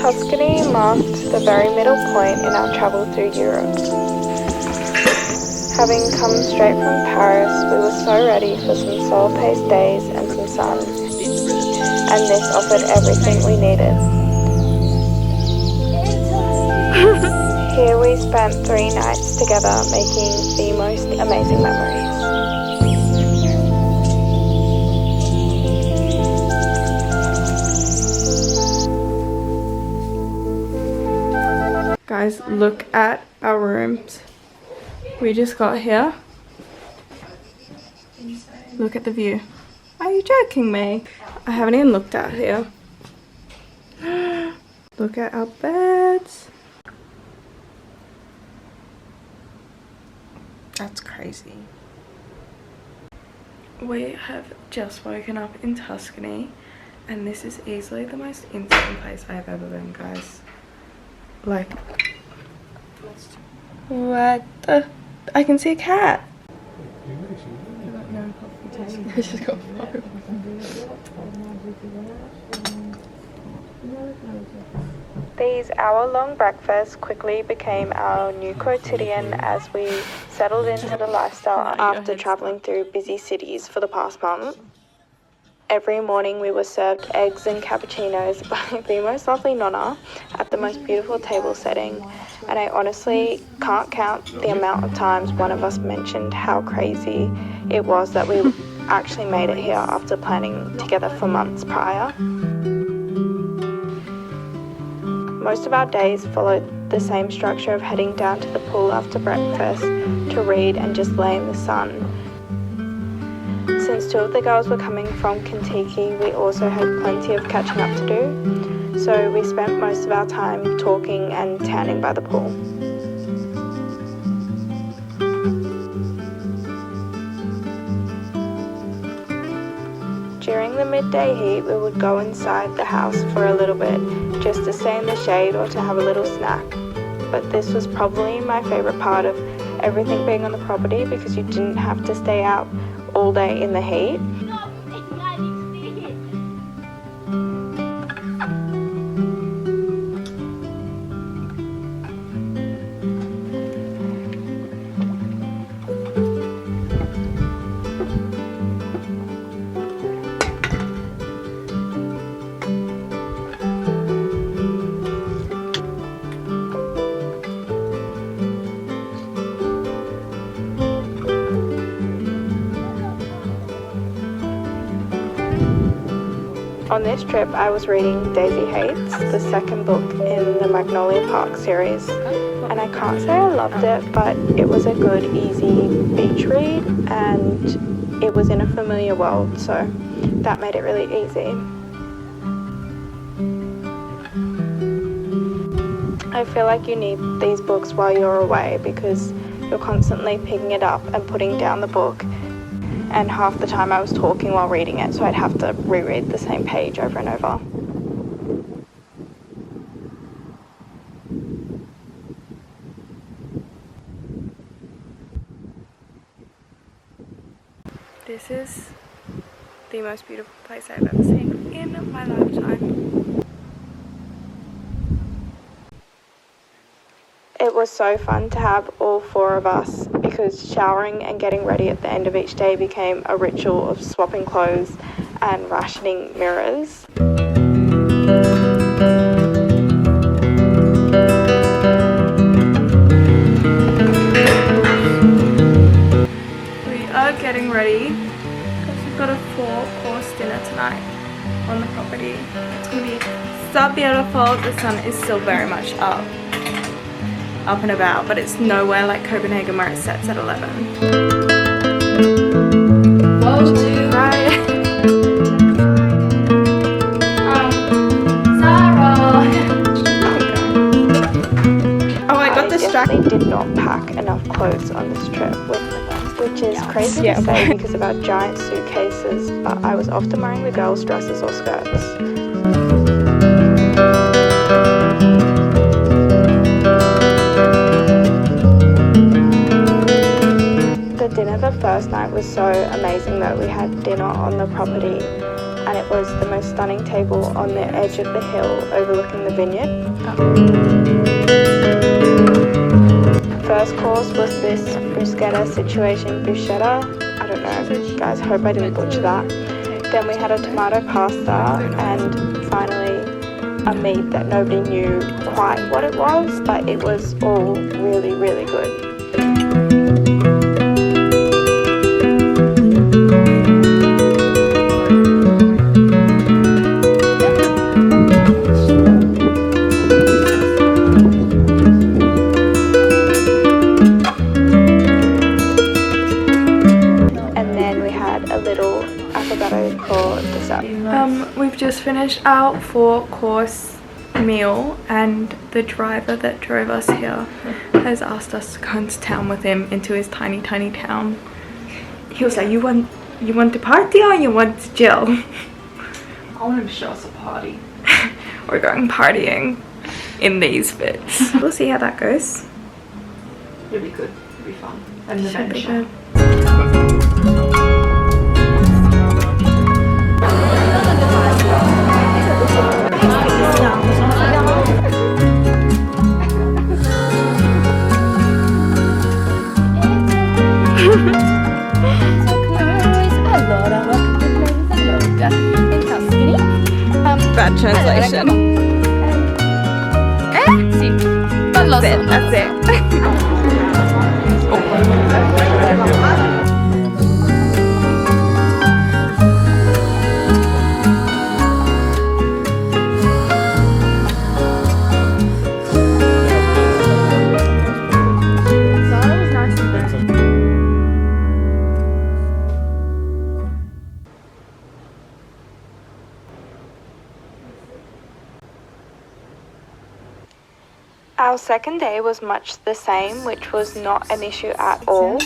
Tuscany marked the very middle point in our travel through Europe. Having come straight from Paris, we were so ready for some slow-paced days and some sun, and this offered everything we needed. Here we spent 3 nights together making the most amazing memories. Guys, look at our rooms. We just got here. Look at the view. Are you joking me? I haven't even looked out here. Look at our beds. That's crazy. We have just woken up in Tuscany, and this is easily the most insane place I have ever been, guys. Like, what the? I can see a cat. These hour-long breakfasts quickly became our new quotidian as we settled into the lifestyle after traveling through busy cities for the past month. Every morning we were served eggs and cappuccinos by the most lovely nonna at the most beautiful table setting, and I honestly can't count the amount of times one of us mentioned how crazy it was that we actually made it here after planning together for months prior. Most of our days followed the same structure of heading down to the pool after breakfast to read and just lay in the sun. Since 2 of the girls were coming from Kentucky, we also had plenty of catching up to do, so we spent most of our time talking and tanning by the pool. During the midday heat, we would go inside the house for a little bit, just to stay in the shade or to have a little snack. But this was probably my favourite part of everything being on the property, because you didn't have to stay out all day in the heat. On this trip, I was reading Daisy Hates, the second book in the Magnolia Park series, and I can't say I loved it, but it was a good, easy beach read, and it was in a familiar world, so that made it really easy. I feel like you need these books while you're away, because you're constantly picking it up and putting down the book. And half the time I was talking while reading it, so I'd have to reread the same page over and over. This is the most beautiful place I've ever seen in my lifetime. It was so fun to have all 4 of us, because showering and getting ready at the end of each day became a ritual of swapping clothes and rationing mirrors. We are getting ready because we've got a 4-course dinner tonight on the property. It's going to be so beautiful. The sun is still very much up and about, but it's nowhere like Copenhagen where it sets at 11. Whoa, dude. Right. Sarah. Oh, I got distracted. They did not pack enough clothes on this trip, which is crazy to say because of our giant suitcases, but I was often wearing the girls' dresses or skirts. The dinner the first night was so amazing that we had dinner on the property, and it was the most stunning table on the edge of the hill overlooking the vineyard. First course was this bruschetta situation, I don't know, guys, I hope I didn't butcher that. Then we had a tomato pasta, and finally a meat that nobody knew quite what it was, but it was all really, really good. We've just finished our 4-course meal, and the driver that drove us here has asked us to go into town with him, into his tiny town. He was like, you want to party or you want to chill? I want him to show us a party. We're going partying in these bits. We'll see how that goes. It'll be good. It'll be fun. And the Should be venture. good. Bad translation. That's it. Our second day was much the same, which was not an issue at all.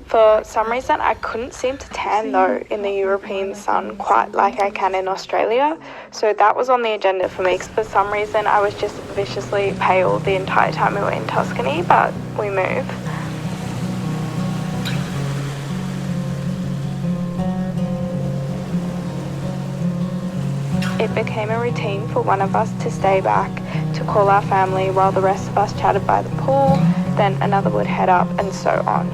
For some reason, I couldn't seem to tan though in the European sun quite like I can in Australia. So that was on the agenda for me, because for some reason I was just viciously pale the entire time we were in Tuscany, but we moved. It became a routine for one of us to stay back to call our family while the rest of us chatted by the pool, then another would head up, and so on.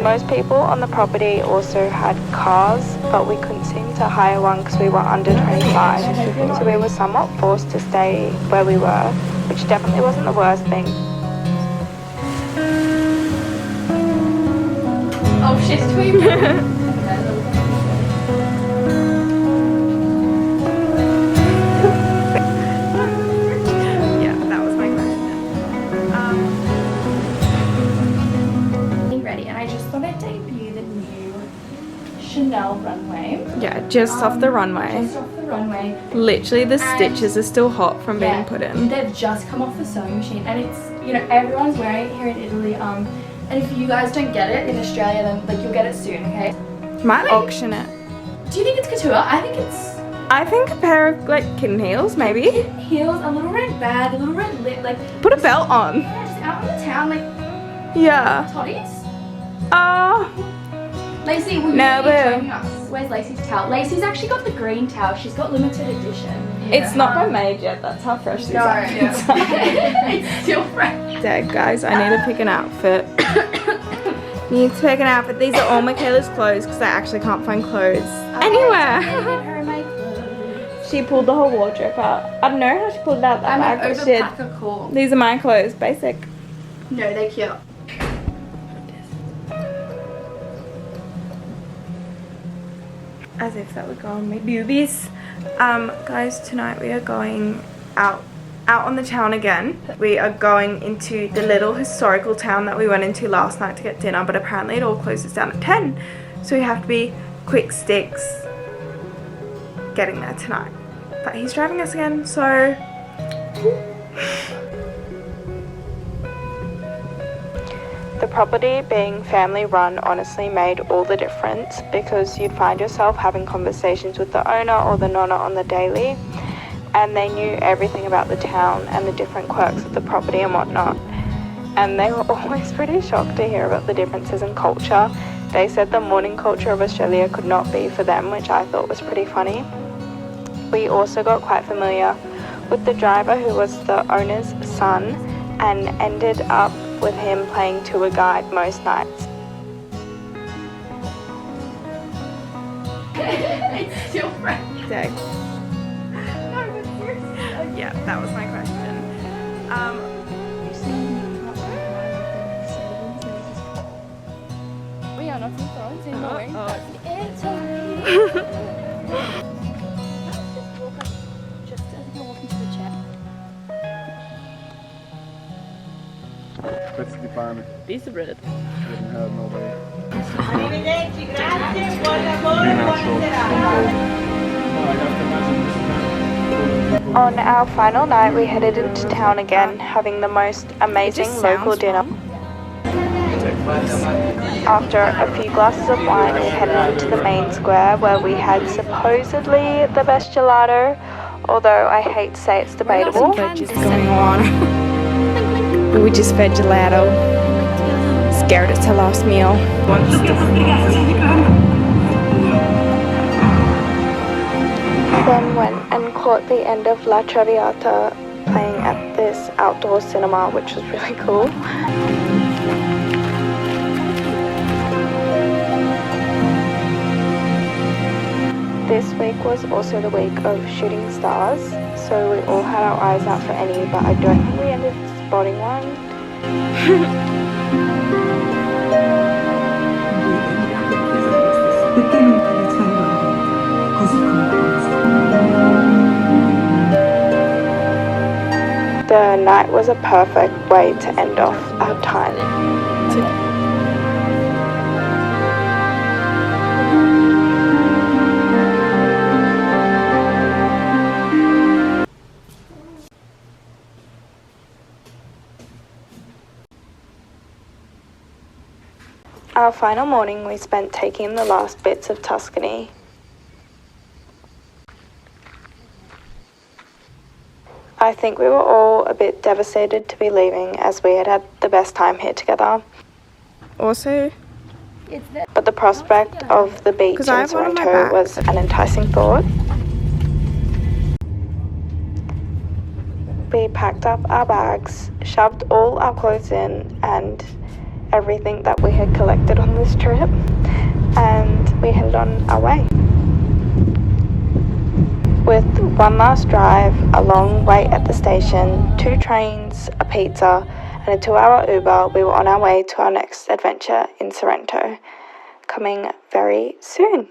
Most people on the property also had cars, but we couldn't seem to hire one because we were under 25, so we were somewhat forced to stay where we were, which definitely wasn't the worst thing. Oh, she's tweeting. Runway. Yeah, just off the runway. Just off the runway. Literally the stitches are still hot from being put in. They've just come off the sewing machine, and it's, you know, everyone's wearing it here in Italy. And if you guys don't get it in Australia, then like you'll get it soon, okay? Might auction it. Do you think it's couture? I think a pair of like kitten heels, maybe. Kitten heels, a little red bag, a little red lip, like put a belt on. Yeah, just out in the town, like toddies. Lacey, will you be joining us? Where's Lacey's towel? Lacey's actually got the green towel. She's got limited edition. Yeah. It's not been made yet. That's how fresh these are. It's still fresh. Dad, guys, I need to pick an outfit. Need to pick an outfit. These are all Michaela's clothes because I actually can't find clothes anywhere. She pulled the whole wardrobe out. I don't know how she pulled it out that bag. I'm an overpacker, cool. These are my clothes, basic. No, they're cute. As if that would go on my boobies. Guys, tonight we are going out on the town again. We are going into the little historical town that we went into last night to get dinner, but apparently it all closes down at 10. So we have to be quick sticks getting there tonight. But he's driving us again, so... The property being family run honestly made all the difference, because you'd find yourself having conversations with the owner or the nonna on the daily, and they knew everything about the town and the different quirks of the property and whatnot. And they were always pretty shocked to hear about the differences in culture They said the morning culture of Australia could not be for them, which I thought was pretty funny. We also got quite familiar with the driver, who was the owner's son, and ended up with him playing tour guide most nights. It's still fresh. So, No, but seriously. yeah, that was my question. We are not in France anymore. Just as if you're walking to the chat. Questi ti pane. Piece of bread. Arrivederci, grazie, buon lavoro, buona serata. On our final night, we headed into town again, having the most amazing local dinner. After a few glasses of wine, we headed into the main square, where we had supposedly the best gelato, although I hate to say it's debatable. Just going on. We just fed gelato. Scared it's her last meal. Then went and caught the end of La Traviata playing at this outdoor cinema, which was really cool. This week was also the week of shooting stars, so we all had our eyes out for any, but I don't think we ended up spotting one. The night was a perfect way to end off our time. Our final morning we spent taking the last bits of Tuscany. I think we were all a bit devastated to be leaving, as we had had the best time here together. Also, But the prospect of the beach in Sorrento was an enticing thought. We packed up our bags, shoved all our clothes in and everything that we had collected on this trip, and we headed on our way. With one last drive, a long wait at the station, 2 trains, a pizza, and a 2-hour Uber, we were on our way to our next adventure in Sorrento, coming very soon.